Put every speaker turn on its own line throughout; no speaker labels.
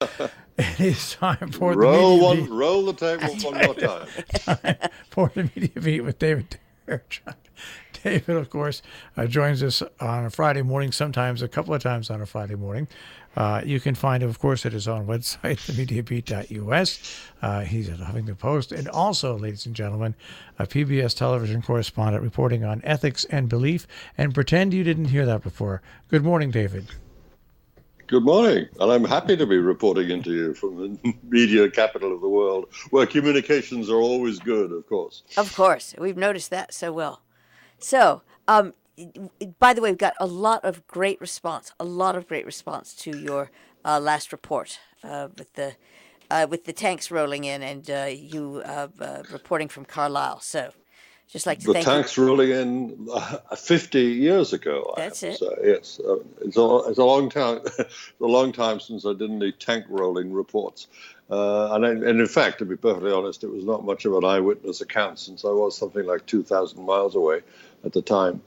It is time for the
Roll
media
one,
beat.
roll the table one more time.
Time for the media beat with David Fairchild. David, of course, joins us on a Friday morning, sometimes a couple of times on a Friday morning. You can find him, of course, at his own website, themediabeat.us. He's at Huffington Post. And also, ladies and gentlemen, a PBS television correspondent reporting on ethics and belief. And pretend you didn't hear that before. Good morning, David.
Good morning, and I'm happy to be reporting into you from the media capital of the world, where communications are always good, of course.
Of course. We've noticed that so well. So, by the way, we've got a lot of great response to your last report with the tanks rolling in and you reporting from Carlisle. So, just like to
The
thank
tanks
you.
rolling in 50 years ago.
That's
I have
it.
to say. Yes, it's a long time. It's a long time since I did any tank rolling reports. And in fact, to be perfectly honest, it was not much of an eyewitness account since I was something like 2,000 miles away at the time.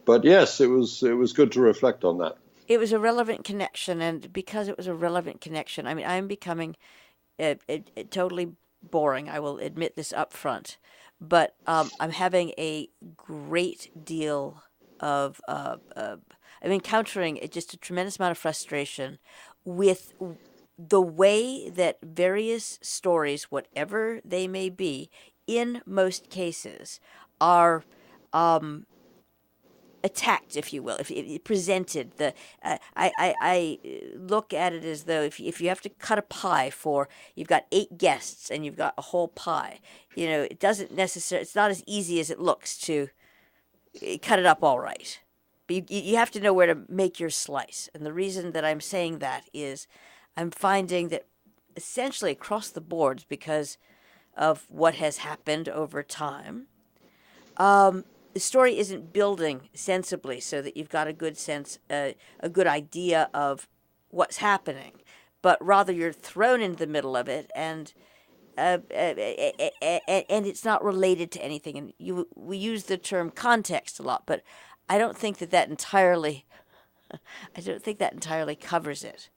But yes, it was good to reflect on that.
It was a relevant connection, and because it was a relevant connection, I mean, I'm becoming totally boring. I will admit this up front. But I'm having a great deal of, I'm encountering just a tremendous amount of frustration with the way that various stories, whatever they may be, in most cases, are attacked, if you will, if presented. I look at it as though if you have to cut a pie for, you've got 8 guests and you've got a whole pie, it doesn't necessarily, it's not as easy as it looks to cut it up all right. But you have to know where to make your slice. And the reason that I'm saying that is I'm finding that essentially across the board, because of what has happened over time, the story isn't building sensibly so that you've got a good sense, a good idea of what's happening, but rather you're thrown into the middle of it, and it's not related to anything. And we use the term context a lot, but I don't think that entirely, covers it.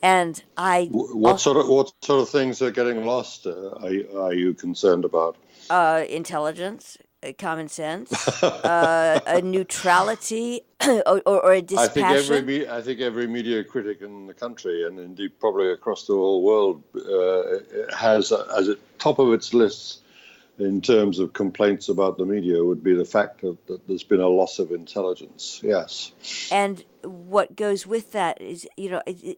And
What sort of things are getting lost? Are you concerned about?
Intelligence, common sense, a neutrality, or a dispassion.
I think every media critic in the country, and indeed probably across the whole world, has as at top of its list in terms of complaints about the media would be the fact that there's been a loss of intelligence. Yes.
And what goes with that is,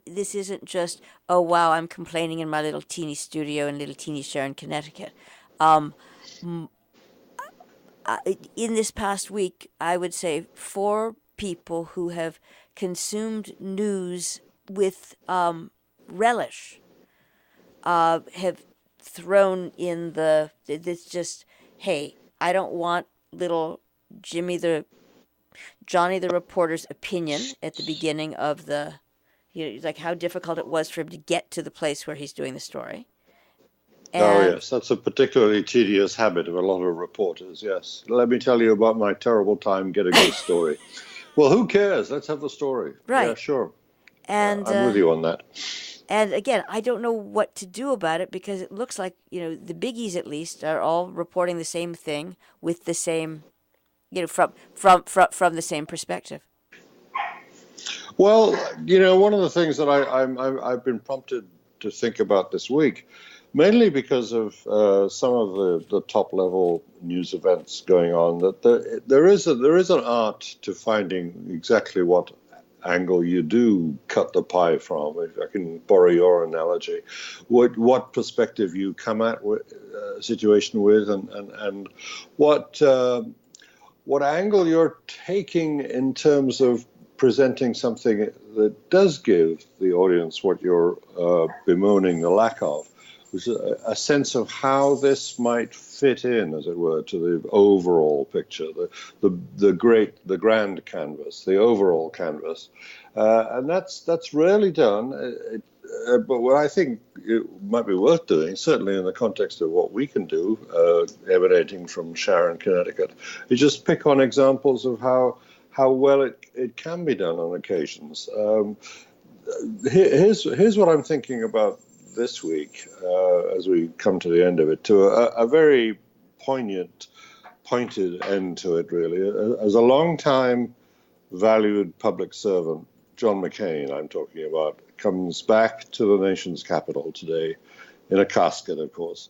this isn't just, oh, wow, I'm complaining in my little teeny studio in little teeny Sharon, Connecticut. In this past week, I would say 4 people who have consumed news with relish have thrown in this just, hey, I don't want little Johnny the reporter's opinion at the beginning of like how difficult it was for him to get to the place where he's doing the story.
Yes, that's a particularly tedious habit of a lot of reporters, yes. Let me tell you about my terrible time getting this story. Well, who cares? Let's have the story.
Right.
Yeah, sure.
And
I'm with you on that.
And again, I don't know what to do about it, because it looks like, the biggies at least are all reporting the same thing with the same, from the same perspective.
Well, one of the things that I've been prompted to think about this week, mainly because of some of the top level news events going on, that there is an art to finding exactly what angle you do cut the pie from, if I can borrow your analogy, what perspective you come at a situation with, and what angle you're taking in terms of presenting something that does give the audience what you're bemoaning the lack of, was a sense of how this might fit in, as it were, to the overall picture, the grand canvas, the overall canvas, and that's rarely done. But what I think it might be worth doing, certainly in the context of what we can do, emanating from Sharon, Connecticut, is just pick on examples of how well it can be done on occasions. here's what I'm thinking about this week as we come to the end of it, to a very pointed end to it, really. As a long-time valued public servant, John McCain, I'm talking about, comes back to the nation's capital today in a casket, of course,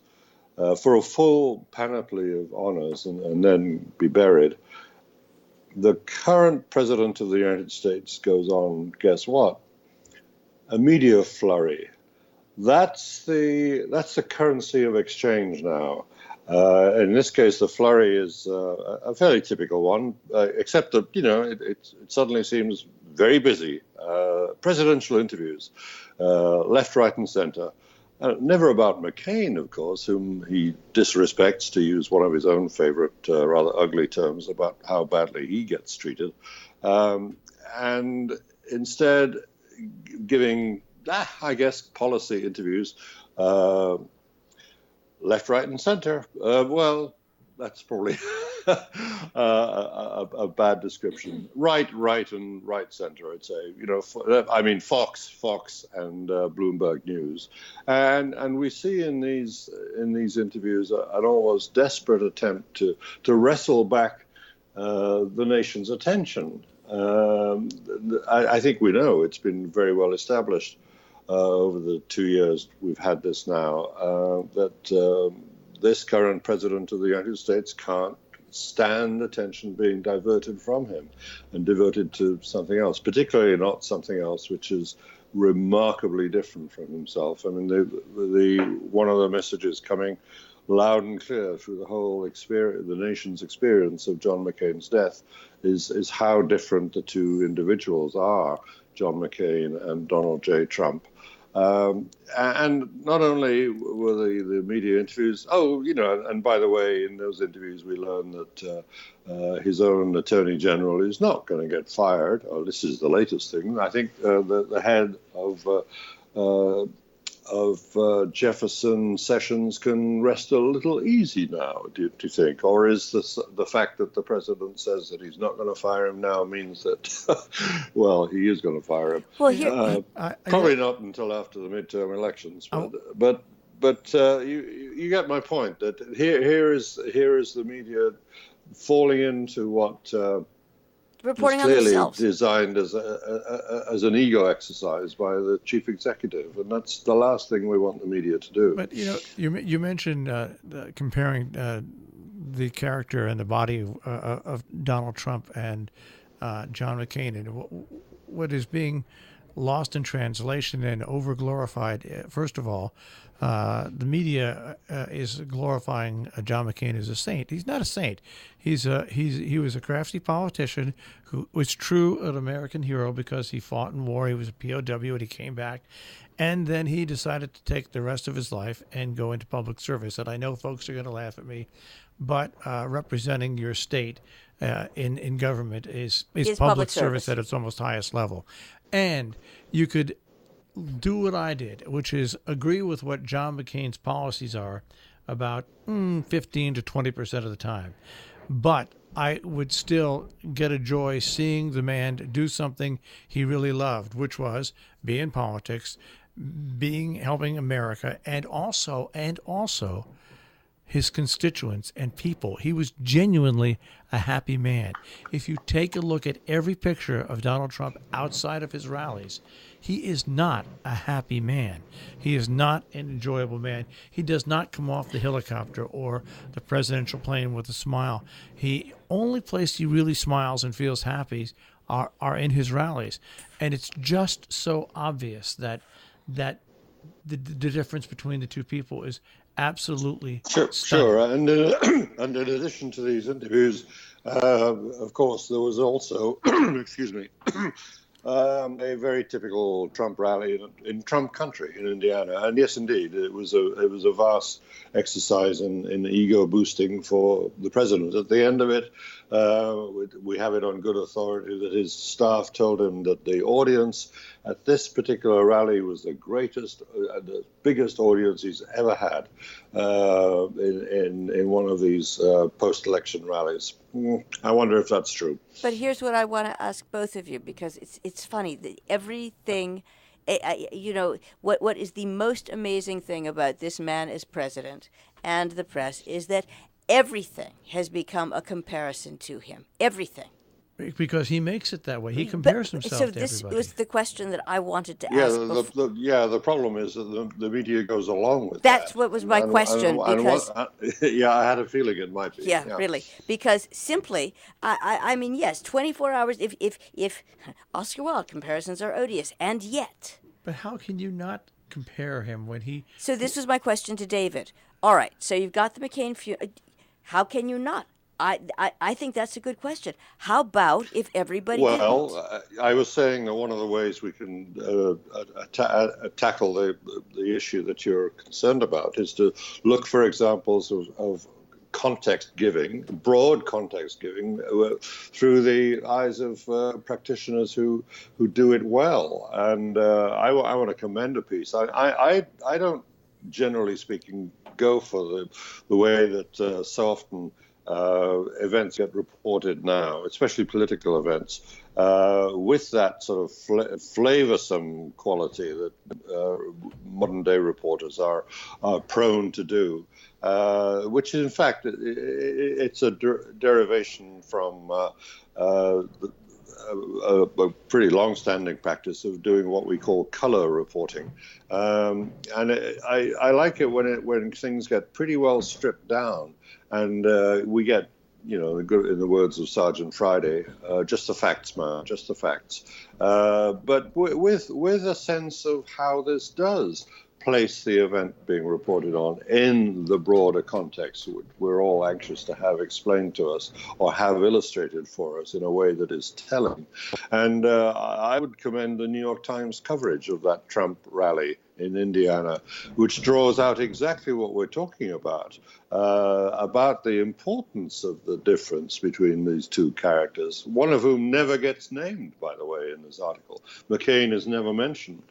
for a full panoply of honors and then be buried. The current president of the United States goes on, guess what? A media flurry. That's the currency of exchange now. In this case, the flurry is a fairly typical one, except that, it suddenly seems very busy. Presidential interviews, left, right, and center. Never about McCain, of course, whom he disrespects, to use one of his own favorite, rather ugly terms about how badly he gets treated. And instead, giving, I guess, policy interviews, left, right, and center. Well, that's probably a bad description. Right, and right center, I'd say. Fox and Bloomberg News, and we see in these interviews an almost desperate attempt to wrestle back the nation's attention. I think we know it's been very well established over the 2 years we've had this now that this current president of the United States can't stand attention being diverted from him and devoted to something else, particularly not something else which is remarkably different from himself. I mean, the one of the messages coming loud and clear through the whole experience, the nation's experience of John McCain's death, is how different the two individuals are, John McCain and Donald J. Trump. And not only were the media interviews, and by the way, in those interviews we learned that his own attorney general is not going to get fired. Oh, this is the latest thing. I think the head of Jefferson Sessions can rest a little easy now, do you think? Or is the fact that the president says that he's not going to fire him now means that, well, he is going to fire him?
Well,
probably not until after the midterm elections. But you get my point, that here is the media falling into what
reporting
is
on
clearly
themselves,
designed as an ego exercise by the chief executive, and that's the last thing we want the media to do.
But you mentioned comparing the character and the body of Donald Trump and John McCain, and what is being lost in translation and over glorified. First of all, the media is glorifying John McCain as a saint. He's not a saint. He was a crafty politician who was true an American hero because he fought in war. He was a POW and he came back, and then he decided to take the rest of his life and go into public service. And I know folks are going to laugh at me, but representing your state in government is public service at its almost highest level. And you could do what I did, which is agree with what John McCain's policies are about 15 to 20% of the time. But I would still get a joy seeing the man do something he really loved, which was be in politics, helping America, and also his constituents and people. He was genuinely a happy man. If you take a look at every picture of Donald Trump outside of his rallies, he is not a happy man. He is not an enjoyable man. He does not come off the helicopter or the presidential plane with a smile. The only place he really smiles and feels happy are in his rallies. And it's just so obvious that the difference between the two people is absolutely
sure. And in addition to these interviews, of course, there was also, excuse me, a very typical Trump rally in Trump country in Indiana. And yes, indeed, it was a vast exercise in ego boosting for the president. At the end of it, we have it on good authority that his staff told him that the audience at this particular rally was the greatest, the biggest audience he's ever had in one of these post-election rallies. I wonder if that's true.
But here's what I want to ask both of you, because it's funny that everything you know, what is the most amazing thing about this man as president and the press is that everything has become a comparison to him. Everything.
Because he makes it that way. He compares himself
So
to
this
everybody.
was the question that I wanted to
Yeah,
ask.
the problem is that the media goes along with
That's
that.
what was my question, because
yeah, I had a feeling it might be.
yeah, really, because simply, I mean, yes, 24 hours. If Oscar Wilde, comparisons are odious, and yet.
But how can you not compare him when he?
So this was my question to David. All right, so you've got the McCain. How can you not? I think that's a good question. How about if everybody didn't?
Well, I was saying that one of the ways we can tackle the issue that you're concerned about is to look for examples of context giving, broad context giving, through the eyes of practitioners who do it well. And I want to commend a piece. I don't, generally speaking, go for the way that so often events get reported now, especially political events, with that sort of flavoursome quality that modern day reporters are prone to do, which in fact it's a derivation from a pretty long-standing practice of doing what we call colour reporting, and I like it when things get pretty well stripped down, and we get, you know, in the words of Sergeant Friday, just the facts, man, just the facts, but with a sense of how this does place the event being reported on in the broader context which we're all anxious to have explained to us or have illustrated for us in a way that is telling. And I would commend the New York Times coverage of that Trump rally in Indiana, which draws out exactly what we're talking about the importance of the difference between these two characters, one of whom never gets named, by the way, in this article. McCain is never mentioned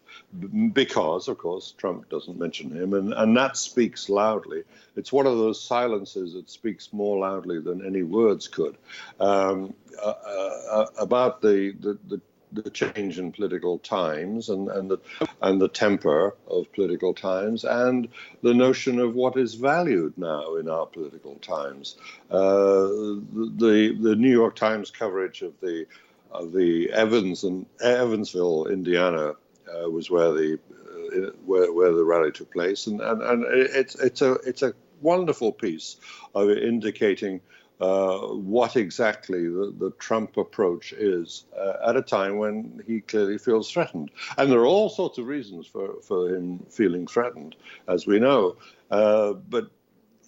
because, of course, Trump doesn't mention him, and that speaks loudly. It's one of those silences that speaks more loudly than any words could about the change in political times and the temper of political times and the notion of what is valued now in our political times. The New York Times coverage of the Evansville, Indiana, was where the rally took place, and it's a wonderful piece of indicating what exactly the Trump approach is at a time when he clearly feels threatened. And there are all sorts of reasons for him feeling threatened, as we know. But,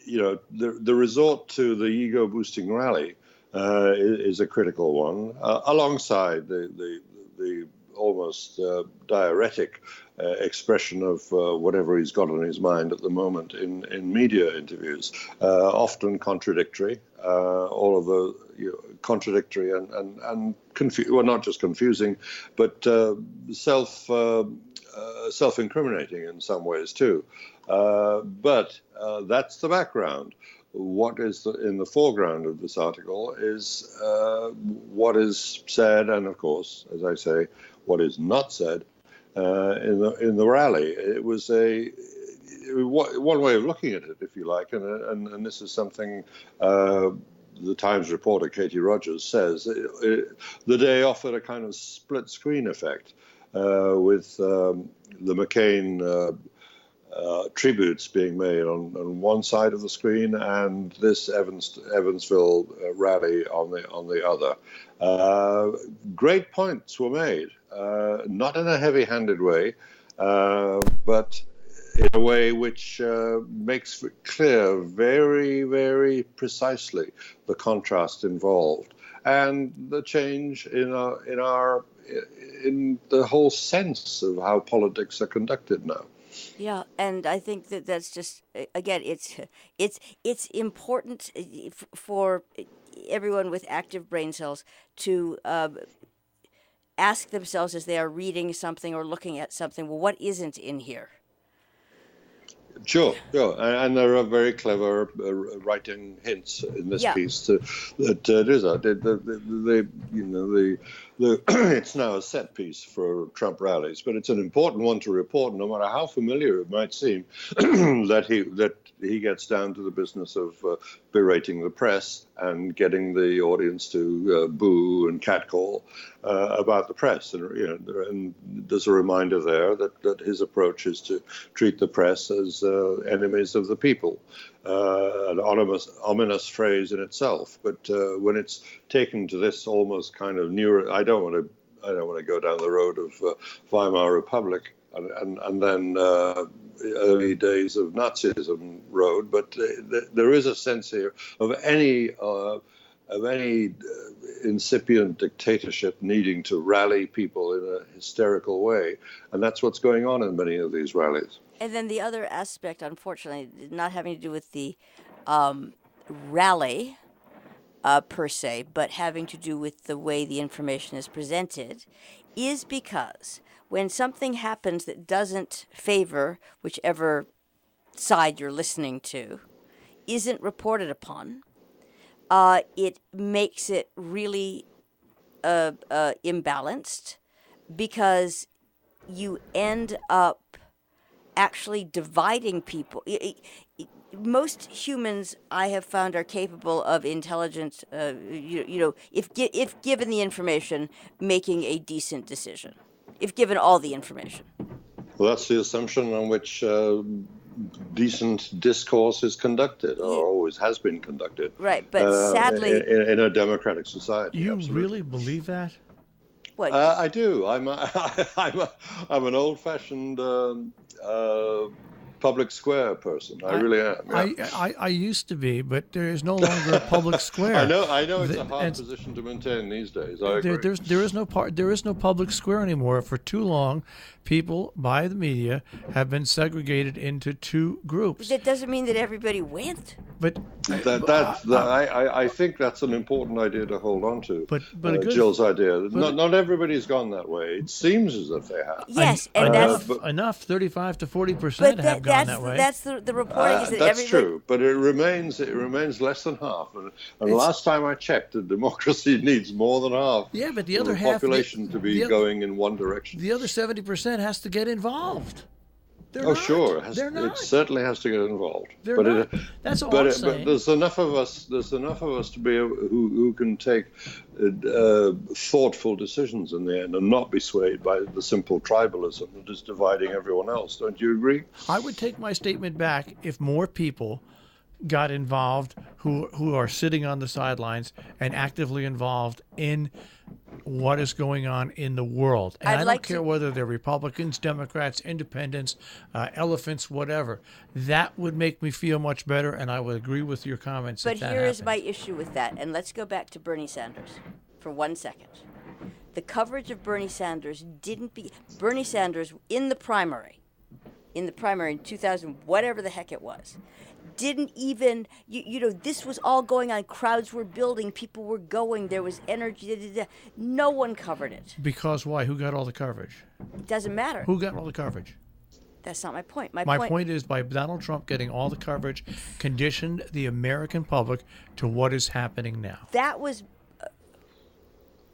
you know, the resort to the ego-boosting rally is a critical one, alongside the almost diuretic expression of whatever he's got on his mind at the moment in media interviews, often contradictory, all of the contradictory and well, not just confusing, but self-incriminating in some ways too. But that's the background. What is in the foreground of this article is what is said, and of course, as I say, what is not said in the rally. It was one way of looking at it, if you like, and this is something the Times reporter Katie Rogers says. The day offered a kind of split screen effect with the McCain tributes being made on one side of the screen and this Evansville rally on the other. Great points were made, not in a heavy-handed way, but in a way which makes clear very, very precisely the contrast involved and the change in the whole sense of how politics are conducted now.
Yeah, and I think that's just, again, it's important for everyone with active brain cells to ask themselves as they are reading something or looking at something, well, what isn't in here?
Sure. And there are very clever writing hints in this piece that do that. it's now a set piece for Trump rallies, but it's an important one to report, no matter how familiar it might seem, that he gets down to the business of berating the press and getting the audience to boo and catcall about the press. And there's a reminder there that his approach is to treat the press as enemies of the people. An ominous phrase in itself, but when it's taken to this almost kind of I don't want to go down the road of Weimar Republic and then early days of Nazism road, but there is a sense here of any incipient dictatorship needing to rally people in a hysterical way, and that's what's going on in many of these rallies.
And then the other aspect, unfortunately, not having to do with the rally per se, but having to do with the way the information is presented, is because when something happens that doesn't favor whichever side you're listening to, isn't reported upon, it makes it really imbalanced, because you end up actually dividing people. Most humans, I have found, are capable of intelligent, if given the information, making a decent decision. If given all the information.
Well, that's the assumption on which decent discourse is conducted, or always has been conducted.
Right, but sadly,
in a democratic society.
You
absolutely.
really believe that?
What?
I do. I'm an old-fashioned public square person. I really am. Yeah.
I used to be, but there is no longer a public square.
I know it's a hard position to maintain these days. I agree.
There is no public square anymore. For too long, people by the media have been segregated into two groups.
That doesn't mean that everybody went.
But
I think that's an important idea to hold on to.
But
Jill's idea. Not everybody's gone that way. It seems as if they have.
Yes, and that's
enough. 35 to 40% have gone that way.
That's the reporting. Is that
that's true, but it remains less than half. And last time I checked, the democracy needs more than half.
Yeah, but the other
population to be going in one direction.
The other 70% has to get involved.
Sure. It certainly has to get involved.
That's all I'm saying.
But there's enough of us to be who can take thoughtful decisions in the end and not be swayed by the simple tribalism that is dividing everyone else. Don't you agree?
I would take my statement back if more people got involved who are sitting on the sidelines and actively involved in what is going on in the world. And I don't care whether they're Republicans, Democrats, Independents, elephants, whatever. That would make me feel much better, and I would agree with your comments.
But here is my issue with that, and let's go back to Bernie Sanders for 1 second. The coverage of Bernie Sanders Bernie Sanders in the primary in 2000, whatever the heck it was, didn't even, this was all going on. Crowds were building. People were going. There was energy. No one covered it.
Because why? Who got all the coverage?
It doesn't matter.
Who got all the coverage?
That's not my point. My
point is, by Donald Trump getting all the coverage, conditioned the American public to what is happening now.
That was...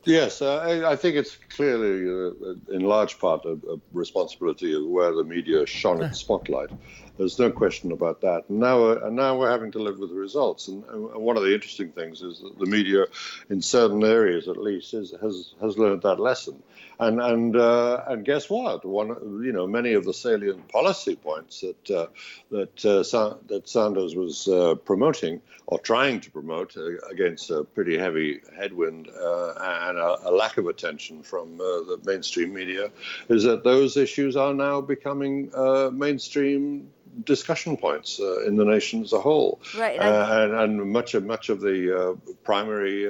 Yes, I think it's clearly, in large part, a responsibility of where the media shone its spotlight. There's no question about that. And now we're having to live with the results. And one of the interesting things is that the media, in certain areas at least, has learned that lesson. And guess what? Many of the salient policy points that Sanders was promoting or trying to promote against a pretty heavy headwind and a lack of attention from the mainstream media, is that those issues are now becoming mainstream discussion points in the nation as a whole.
Right.
And much of the primary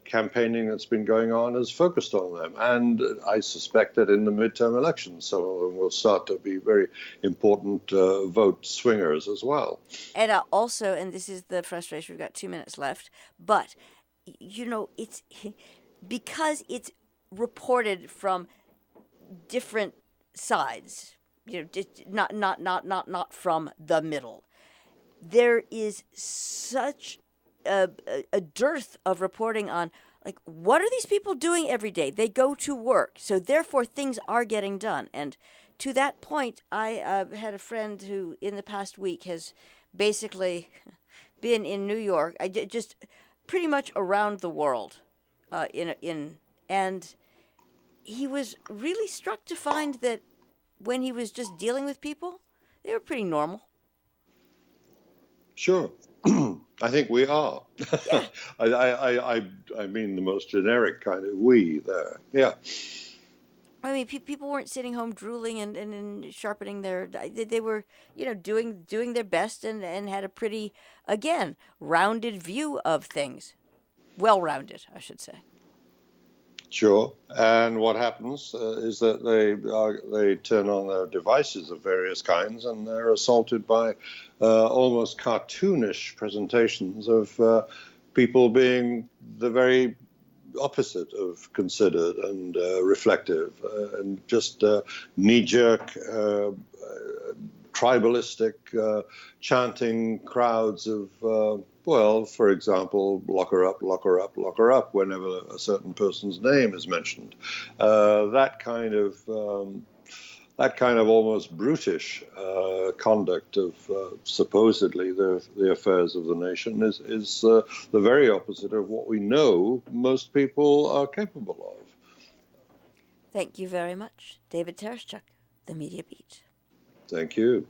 campaigning that's been going on has focused on them. And I suspect that in the midterm elections, some of them will start to be very important vote swingers as well.
And also, and this is the frustration, we've got 2 minutes left, but, it's because it's reported from different sides, not from the middle. There is such a dearth of reporting on like, what are these people doing every day? They go to work, so therefore things are getting done. And to that point, I had a friend who, in the past week, has basically been in New York, just pretty much around the world, and he was really struck to find that when he was just dealing with people, they were pretty normal.
Sure. I think we are.
Yeah.
I mean the most generic kind of we there. Yeah.
I mean, people weren't sitting home drooling and sharpening their. They were, doing their best and had a pretty, again, rounded view of things. Well-rounded, I should say.
Sure. And what happens is that they turn on their devices of various kinds, and they're assaulted by almost cartoonish presentations of people being the very opposite of considered and reflective, and just knee-jerk, tribalistic, chanting crowds of, well, for example, lock her up, lock her up, lock her up, whenever a certain person's name is mentioned. That kind of almost brutish conduct of supposedly the affairs of the nation is the very opposite of what we know most people are capable of.
Thank you very much, David Tereshchuk, The Media Beat.
Thank you.